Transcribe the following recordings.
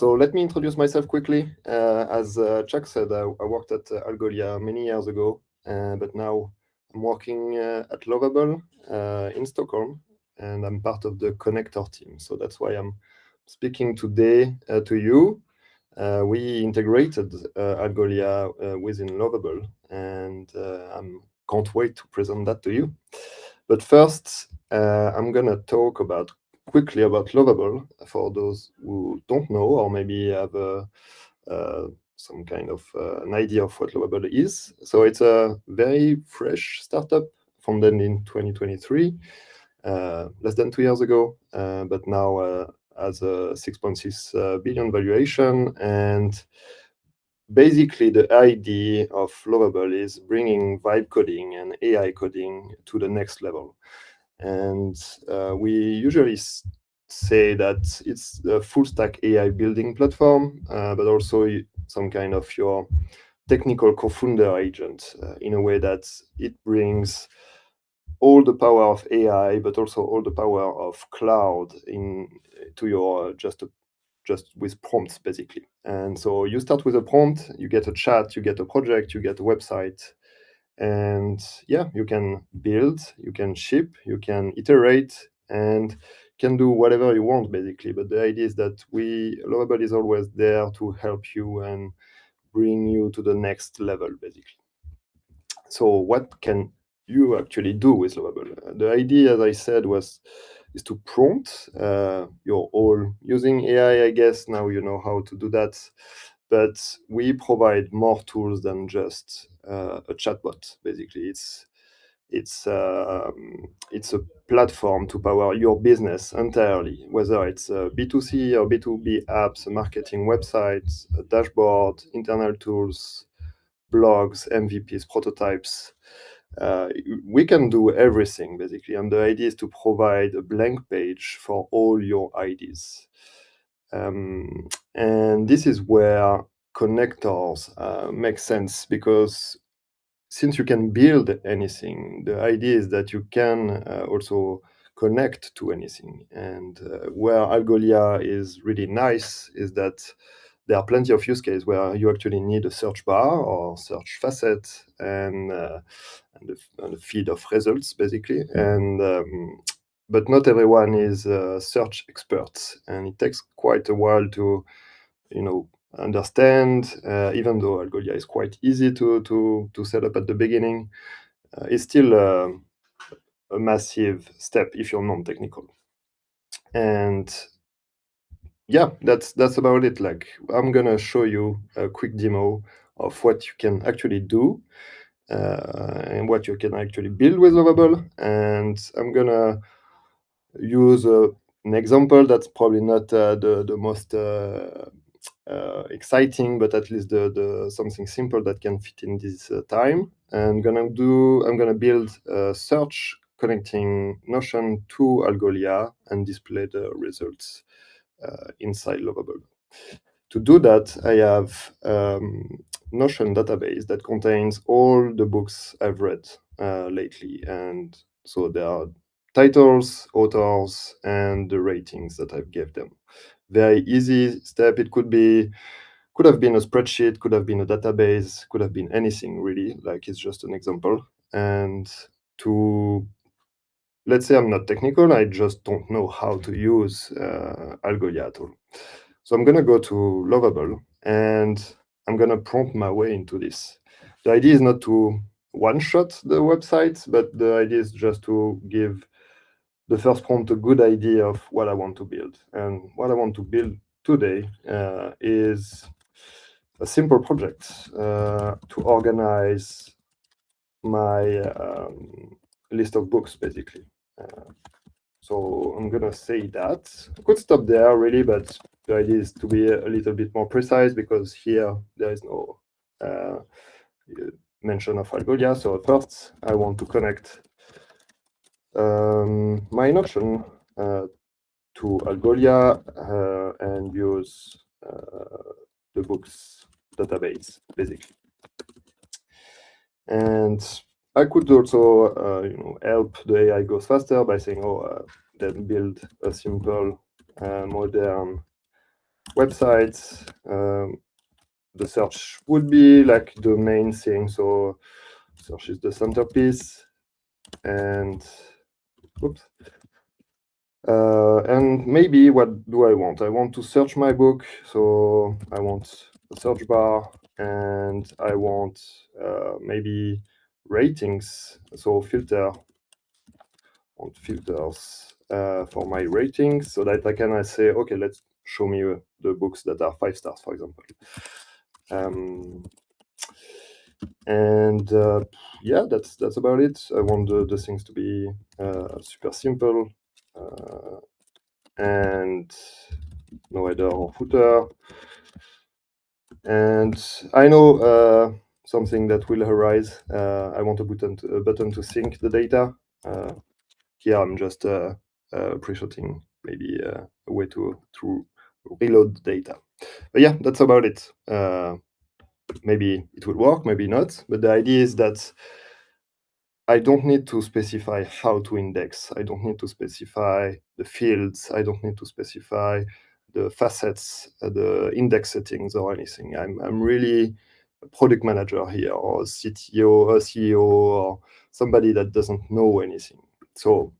So let me introduce myself quickly. As Chuck said, I worked at Algolia many years ago, but now I'm working at Lovable in Stockholm, and I'm part of the connector team. So that's why I'm speaking today to you. We integrated Algolia within Lovable, and I can't wait to present that to you. But first, I'm going to talk quickly about Lovable for those who don't know or maybe have some kind of an idea of what Lovable is. So it's a very fresh startup founded in 2023, less than 2 years ago, but now has a 6.6 billion valuation. And basically, the idea of Lovable is bringing vibe coding and AI coding to the next level. And we usually say that it's a full stack AI building platform, but also some kind of your technical co-founder agent in a way that it brings all the power of AI, but also all the power of cloud to your just with prompts, basically. And so you start with a prompt, you get a chat, you get a project, you get a website. And yeah, you can build, you can ship, you can iterate, and can do whatever you want, basically. But the idea is that Lovable is always there to help you and bring you to the next level, basically. So what can you actually do with Lovable? The idea, as I said, is to prompt. You're all using AI, I guess. Now you know how to do that. But we provide more tools than just a chatbot. Basically, it's a platform to power your business entirely, whether it's a B2C or B2B apps, a marketing website, a dashboard, internal tools, blogs, MVPs, prototypes. We can do everything, basically. And the idea is to provide a blank page for all your ideas. And this is where connectors make sense, because since you can build anything, the idea is that you can also connect to anything. And where Algolia is really nice is that there are plenty of use cases where you actually need a search bar or search facet and a feed of results, basically. But not everyone is search experts, and it takes quite a while to, understand. Even though Algolia is quite easy to set up at the beginning, it's still a massive step if you're non-technical. And yeah, that's about it. Like, I'm gonna show you a quick demo of what you can actually do and what you can actually build with Lovable. And I'm gonna use an example that's probably not the most exciting, but at least the something simple that can fit in this time. I'm gonna build a search connecting Notion to Algolia and display the results inside Lovable. To do that, I have Notion database that contains all the books I've read lately, and so there are titles, authors, and the ratings that I've gave them. Very easy step. It could have been a spreadsheet, could have been a database, could have been anything really. Like, it's just an example. And let's say I'm not technical, I just don't know how to use Algolia at all. So I'm gonna go to Lovable and I'm gonna prompt my way into this. The idea is not to one-shot the website, but the idea is just to give the first prompt a good idea of what I want to build. And what I want to build today is a simple project to organize my list of books, basically. So I'm gonna say that. I could stop there, really, but the idea is to be a little bit more precise, because here there is no mention of Algolia. So first, I want to connect my Notion to Algolia and use the books database, basically. And I could also, help the AI goes faster by saying, then build a simple, modern websites. The search would be like the main thing. So search is the centerpiece. And oops. And maybe what do I want? I want to search my book. So I want a search bar, and I want maybe ratings. So filters for my ratings, so that I can say, okay, let's show me the books that are 5 stars, for example. And yeah, that's about it. I want the things to be super simple, and no header or footer. And I know something that will arise. I want a button to sync the data. Here I'm just pre-shotting maybe a way to reload the data. But yeah, that's about it. Maybe it will work, maybe not. But the idea is that I don't need to specify how to index. I don't need to specify the fields. I don't need to specify the facets, the index settings or anything. I'm really a product manager here, or a CTO, a CEO, or somebody that doesn't know anything. So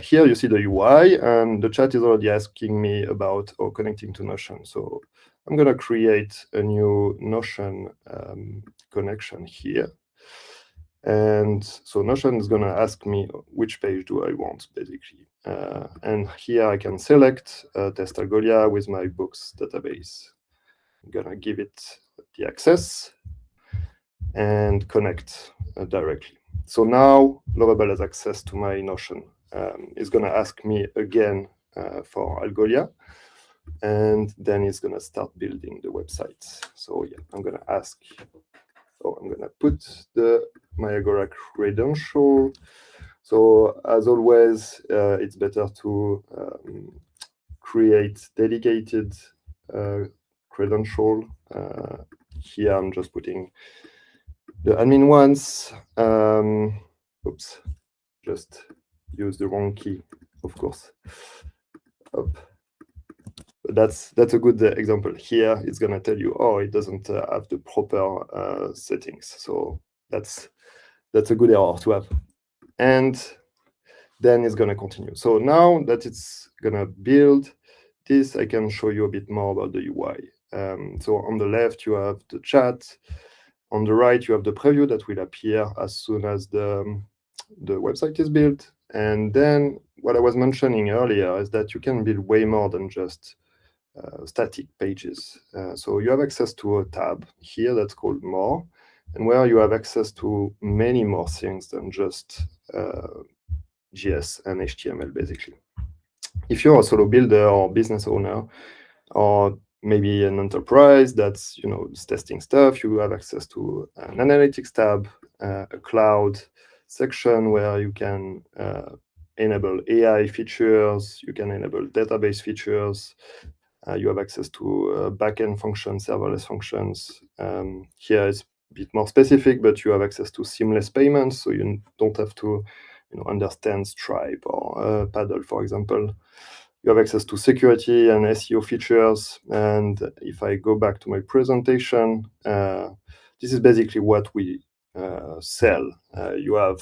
here you see the UI, and the chat is already asking me about connecting to Notion. So I'm going to create a new Notion connection here. And so Notion is going to ask me which page do I want, basically. And here I can select test Algolia with my books database. I'm going to give it the access and connect directly. So now Lovable has access to my Notion. It's going to ask me again for Algolia, and then it's going to start building the website. So yeah, I'm going to ask. So I'm going to put my Agora credential. So as always, it's better to create dedicated credential. Here I'm just putting the admin ones. Oops, just use the wrong key, of course. But that's a good example. Here it's going to tell you, oh, it doesn't have the proper settings. So that's a good error to have. And then it's going to continue. So now that it's going to build this, I can show you a bit more about the UI. So on the left, you have the chat. On the right, you have the preview that will appear as soon as the website is built. And then what I was mentioning earlier is that you can build way more than just static pages. So you have access to a tab here that's called More, and where you have access to many more things than just JS and HTML, basically. If you're a solo builder or business owner, or maybe an enterprise that's testing stuff, you have access to an analytics tab, a cloud section where you can enable AI features, you can enable database features, you have access to backend functions, serverless functions. Here it's a bit more specific, but you have access to seamless payments, so you don't have to understand Stripe or Paddle, for example. You have access to security and SEO features. And if I go back to my presentation, this is basically what we sell. You have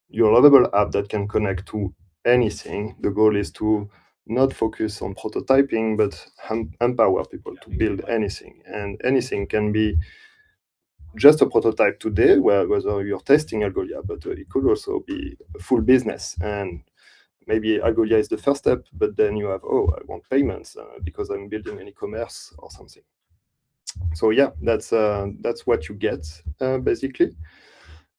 your Lovable app that can connect to anything. The goal is to not focus on prototyping, but empower people to build anything. And anything can be just a prototype today, whether you're testing Algolia, but it could also be a full business. And maybe Algolia is the first step, but then you have, oh, I want payments because I'm building an e-commerce or something. So yeah, that's what you get, basically.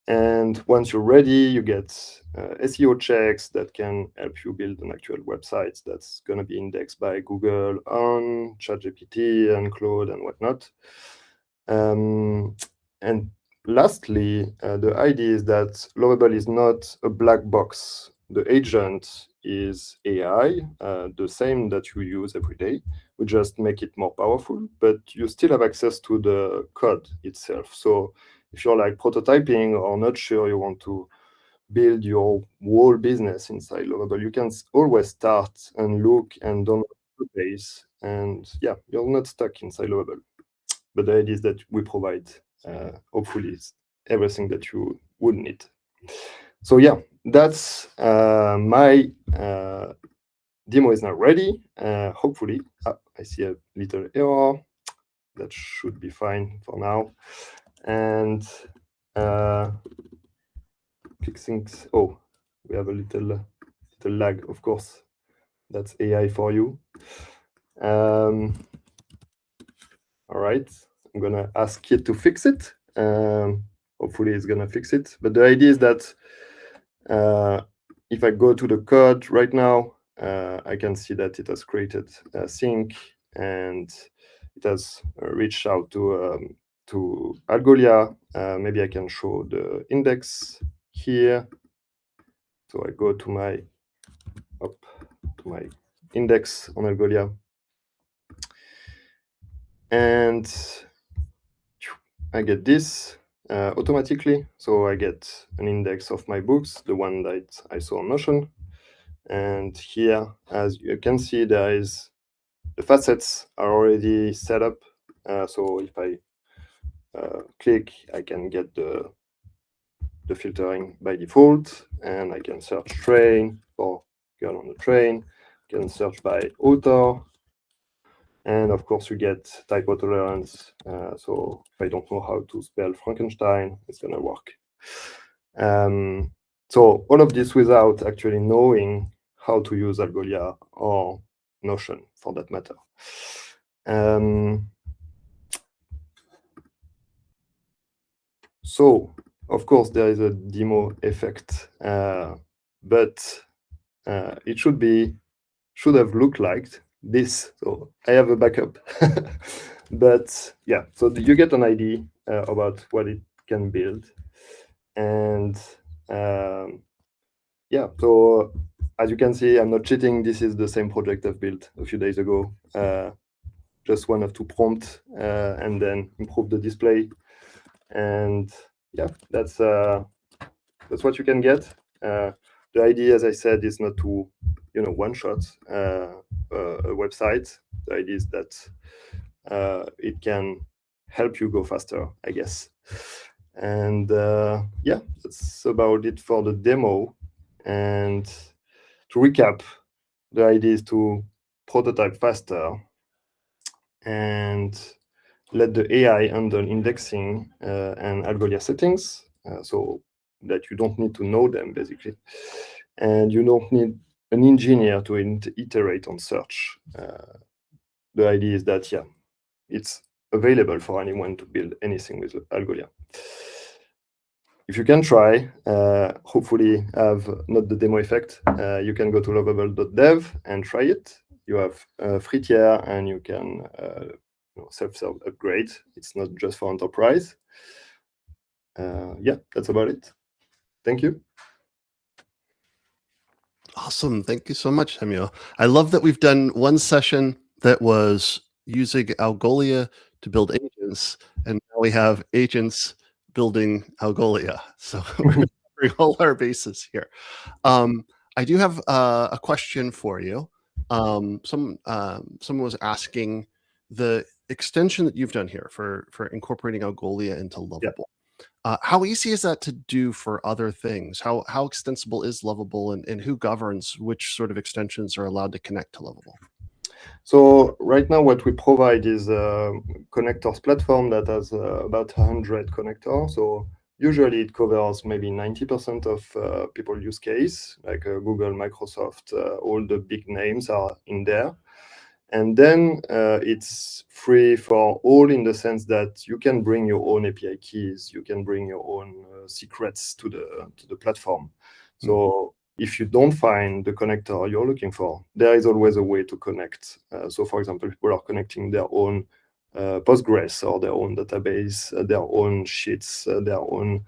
And once you're ready, you get SEO checks that can help you build an actual website that's going to be indexed by Google on ChatGPT and Claude and whatnot. And lastly, the idea is that Lovable is not a black box. The agent is AI, the same that you use every day. We just make it more powerful, but you still have access to the code itself. So if you're like prototyping or not sure you want to build your whole business inside Lovable, you can always start and look and download the base and yeah, you're not stuck inside Lovable. But the idea is that we provide, hopefully, everything that you would need. So yeah, that's my demo is now ready. Hopefully, I see a little error. That should be fine for now. And click things. Oh, we have a little lag, of course. That's AI for you. All right, I'm gonna ask it to fix it. Hopefully it's gonna fix it. But the idea is that if I go to the code right now, I can see that it has created a sync and it has reached out to Algolia. Maybe I can show the index here. So I go to my index on Algolia, and I get this automatically. So I get an index of my books, the one that I saw on Notion. And here, as you can see, there is the facets are already set up. So if I click, I can get the filtering by default, and I can search train for girl on the train. I can search by author, and of course you get typo tolerance. So if I don't know how to spell Frankenstein, it's gonna work. So all of this without actually knowing how to use Algolia or Notion for that matter. So of course there is a demo effect, but it should have looked like this. So I have a backup, but yeah. So you get an idea about what it can build, and yeah. So as you can see, I'm not cheating. This is the same project I've built a few days ago. Just one or two prompts, and then improve the display. And yeah, that's what you can get. The idea, as I said, is not to one-shot a website. The idea is that it can help you go faster, I guess. And yeah, that's about it for the demo. And to recap, the idea is to prototype faster and let the AI handle indexing and Algolia settings, so that you don't need to know them, basically. And you don't need an engineer to iterate on search. The idea is that, yeah, it's available for anyone to build anything with Algolia. If you can try, hopefully have not the demo effect, you can go to lovable.dev and try it. You have a free tier, and you can self-serve upgrade. It's not just for enterprise. Yeah, that's about it. Thank you. Awesome. Thank you so much, Samuel. I love that we've done one session that was using Algolia to build agents, and now we have agents building Algolia. So we're covering all our bases here. I do have a question for you. Someone was asking the extension that you've done here for incorporating Algolia into Lovable. How easy is that to do for other things? How extensible is Lovable, and who governs which sort of extensions are allowed to connect to Lovable? So right now, what we provide is a connectors platform that has about 100 connectors. So usually it covers maybe 90% of people use case, like Google, Microsoft, all the big names are in there. And then it's free for all, in the sense that you can bring your own API keys, you can bring your own secrets to the platform. So if you don't find the connector you're looking for, there is always a way to connect. So for example, people are connecting their own Postgres or their own database, their own sheets, their own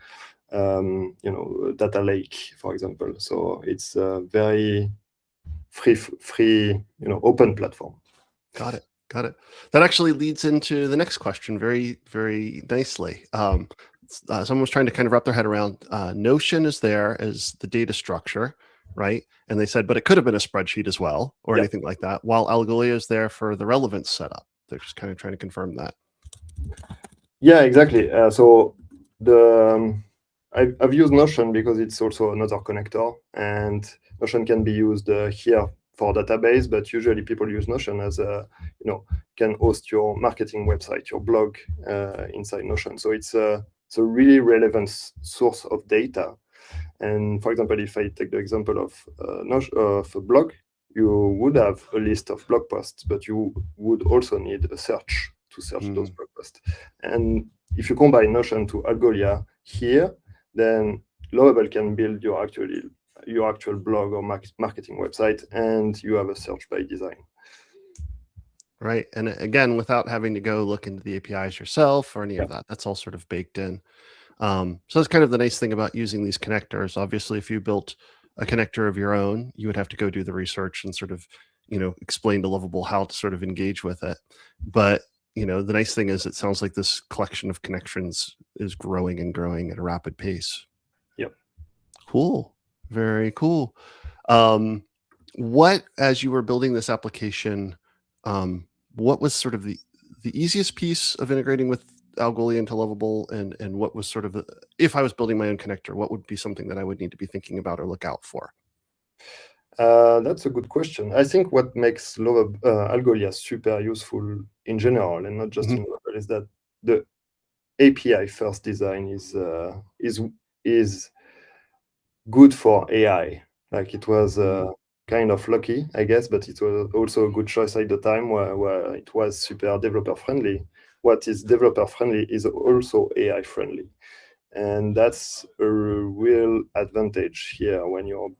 data lake, for example. So it's a very free open platform. Got it. That actually leads into the next question very, very nicely. Someone was trying to kind of wrap their head around Notion is there as the data structure, right? And they said, but it could have been a spreadsheet as well, or Yeah. anything like that, while Algolia is there for the relevance setup. They're just kind of trying to confirm that. Yeah, exactly. So I've used Notion because it's also another connector, and Notion can be used here for database, but usually people use Notion as a, can host your marketing website, your blog inside Notion. So it's a really relevant source of data. And for example, if I take the example of a blog, you would have a list of blog posts, but you would also need a search to search those blog posts. And if you combine Notion to Algolia here, then Lovable can build your actual blog or marketing website, and you have a search by design. Right. And again, without having to go look into the APIs yourself or any of that, that's all sort of baked in. So that's kind of the nice thing about using these connectors. Obviously, if you built a connector of your own, you would have to go do the research and sort of, explain to Lovable how to sort of engage with it. But, the nice thing is it sounds like this collection of connections is growing and growing at a rapid pace. Yep. Cool. Very cool. What, as you were building this application, what was sort of the easiest piece of integrating with Algolia into Lovable, and what was sort of if I was building my own connector, what would be something that I would need to be thinking about or look out for? That's a good question. I think what makes Algolia super useful in general, and not just in Lovable, is that the API first design is good for AI. Like, it was kind of lucky, I guess, but it was also a good choice at the time where it was super developer friendly. What is developer friendly is also AI friendly. And that's a real advantage here when you're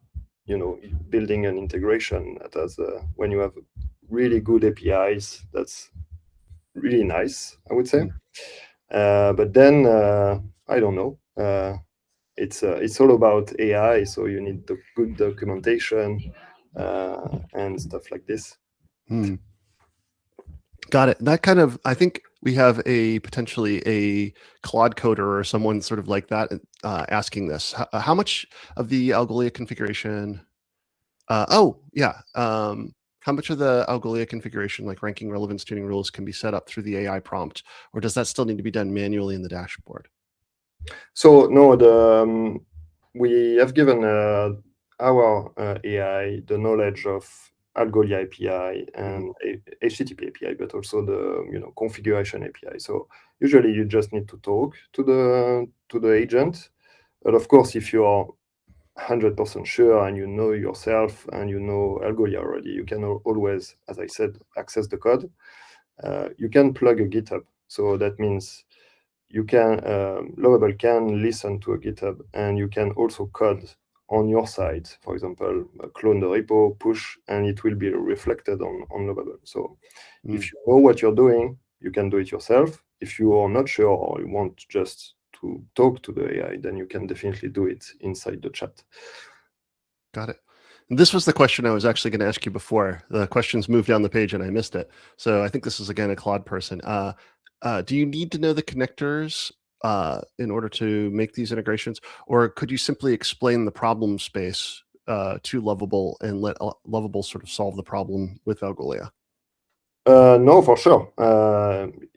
building an integration that has when you have really good APIs. That's really nice, I would say. But then I don't know. It's all about AI, so you need the good documentation and stuff like this. Got it. That kind of, I think we have potentially a Claude coder or someone sort of like that asking this. How much of the Algolia configuration? How much of the Algolia configuration, like ranking, relevance, tuning rules, can be set up through the AI prompt, or does that still need to be done manually in the dashboard? So no, we have given our AI the knowledge of Algolia API and HTTP API, but also the configuration API. So usually you just need to talk to the agent. But of course, if you are 100% sure and you know yourself and you know Algolia already, you can always, as I said, access the code. You can plug a GitHub. So that means you can Lovable can listen to a GitHub, and you can also code on your side. For example, clone the repo, push, and it will be reflected on Lovable. So if you know what you're doing, you can do it yourself. If you are not sure or you want just to talk to the AI, then you can definitely do it inside the chat. Got it. This was the question I was actually going to ask you before. The questions moved down the page and I missed it. So I think this is, again, a Claude person. Do you need to know the connectors in order to make these integrations? Or could you simply explain the problem space to Lovable and let Lovable sort of solve the problem with Algolia? No, for sure.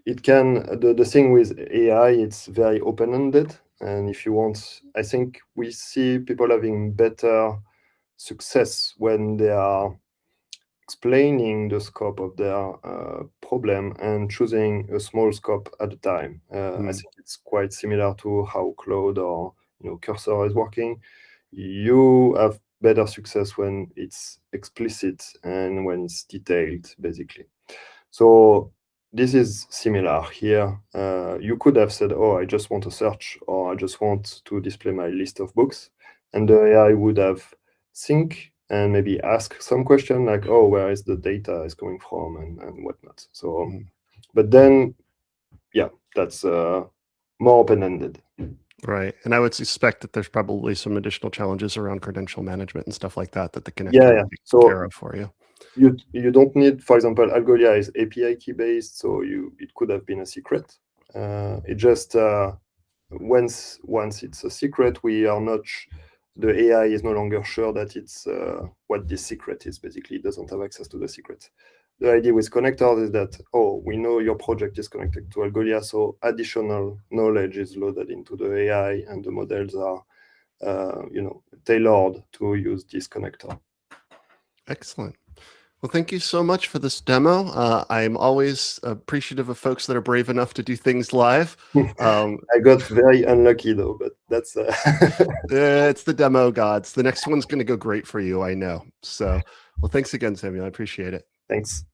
It can. The thing with AI, it's very open-ended. And if you want, I think we see people having better success when they are explaining the scope of their problem and choosing a small scope at a time. I think it's quite similar to how Claude or Cursor is working. You have better success when it's explicit and when it's detailed, basically. So this is similar here. You could have said, oh, I just want a search, or I just want to display my list of books. And the AI would have think and maybe ask some question like, oh, where is the data is coming from and whatnot. So, but then, yeah, that's more open-ended. Right. And I would suspect that there's probably some additional challenges around credential management and stuff like that the connector will take care of for you. You don't need, for example, Algolia is API key based, so it could have been a secret. It just once it's a secret, we are not the AI is no longer sure that it's what this secret is. Basically, it doesn't have access to the secret. The idea with connectors is that, oh, we know your project is connected to Algolia, so additional knowledge is loaded into the AI, and the models are, tailored to use this connector. Excellent. Well, thank you so much for this demo. I'm always appreciative of folks that are brave enough to do things live. I got very unlucky though, but that's it's the demo gods. The next one's going to go great for you, I know. So, well, thanks again, Samuel. I appreciate it. Thanks.